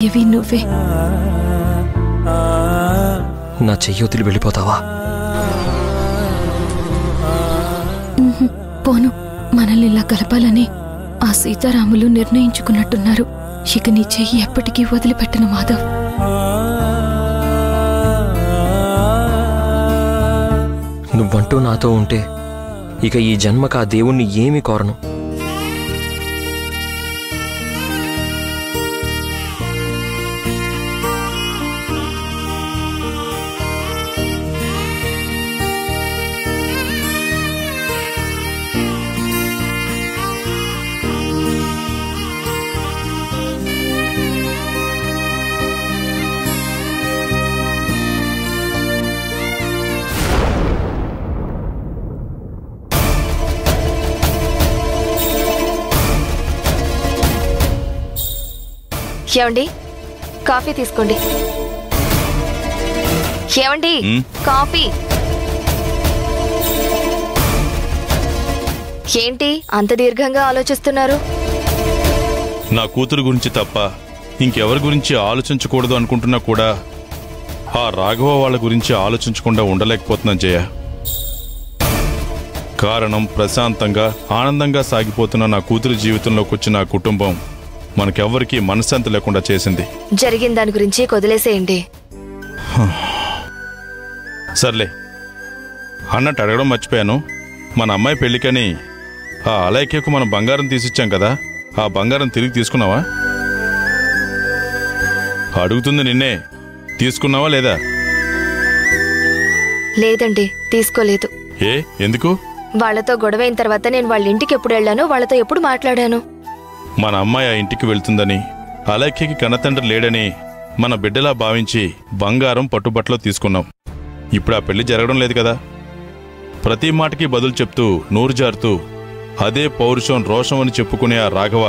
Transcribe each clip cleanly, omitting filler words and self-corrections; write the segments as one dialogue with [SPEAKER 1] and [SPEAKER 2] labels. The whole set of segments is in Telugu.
[SPEAKER 1] ఏవి నువ్వే
[SPEAKER 2] నా చెయ్యొతిలి వెళ్ళిపోతావా?
[SPEAKER 1] పోను. మనల్ని ఇలా కలపాలని ఆ సీతారాములు నిర్ణయించుకున్నట్టున్నారు. ఇక నీ చెయ్యి ఎప్పటికీ వదిలిపెట్టను మాధవ్.
[SPEAKER 2] నువ్వంటూ నాతో ఉంటే ఇక ఈ జన్మకు ఆ దేవుణ్ణి ఏమీ కోరను.
[SPEAKER 3] ఏమండి, కాఫీ తీసుకోండి. ఏమండి, కాఫీ. ఏంటి అంత దీర్ఘంగా ఆలోచిస్తున్నారు?
[SPEAKER 4] నా కూతురు గురించి తప్ప ఇంకెవరి గురించి ఆలోచించకూడదు అనుకుంటున్నా కూడా ఆ రాఘవ వాళ్ళ గురించి ఆలోచించకుండా ఉండలేకపోతున్నాను జయ. కారణం ప్రశాంతంగా ఆనందంగా సాగిపోతున్న నా కూతురు జీవితంలోకి వచ్చిన ఆ కుటుంబం మనకెవ్వరికీ మనశ్శాంతి లేకుండా చేసింది.
[SPEAKER 3] జరిగిన దాని గురించి వదిలేసేయండి.
[SPEAKER 4] సర్లే, అన్నట్టు అడగడం మర్చిపోయాను. మన అమ్మాయి పెళ్లికని ఆ అలైక్యకు మనం బంగారం తీసిచ్చాం కదా, ఆ బంగారం తిరిగి తీసుకున్నావా? అడుగుతుంది నిన్నే, తీసుకున్నావా లేదా?
[SPEAKER 3] లేదండి, తీసుకోలేదు.
[SPEAKER 4] ఏ, ఎందుకు?
[SPEAKER 3] వాళ్లతో గొడవైన తర్వాత నేను వాళ్ళ ఇంటికి ఎప్పుడు వెళ్ళానో, వాళ్లతో ఎప్పుడు మాట్లాడాను.
[SPEAKER 4] మన అమ్మాయి ఆ ఇంటికి వెళ్తుందని, అలైక్యకి కన్నతండ్రి లేడని మన బిడ్డలా భావించి బంగారం పట్టుబట్టలో తీసుకున్నాం. ఇప్పుడు ఆ పెళ్లి జరగడం లేదు కదా. ప్రతి మాటకి బదులు చెప్తూ నోరు జారుతూ అదే పౌరుషం రోషం అని చెప్పుకునే ఆ రాఘవ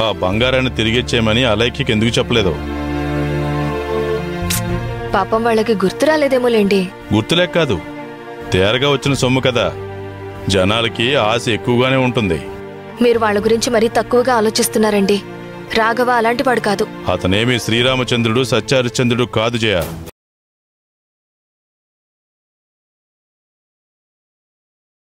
[SPEAKER 4] ఆ బంగారాన్ని తిరిగిచ్చేయమని అలైక్యకి ఎందుకు చెప్పలేదు?
[SPEAKER 3] పాపం వాళ్ళకి గుర్తు రాలేదేమోలేండి.
[SPEAKER 4] గుర్తులేక కాదు, తేరగా వచ్చిన సొమ్ము కదా, జనాలకి ఆశ ఎక్కువగానే ఉంటుంది.
[SPEAKER 3] మీరు వాళ్ళ గురించి మరీ తక్కువగా ఆలోచిస్తున్నారండి. రాఘవ అలాంటి వాడు కాదు.
[SPEAKER 4] అతనేమి శ్రీరామచంద్రుడు సత్యహరిశ్చంద్రుడు కాదు జయ.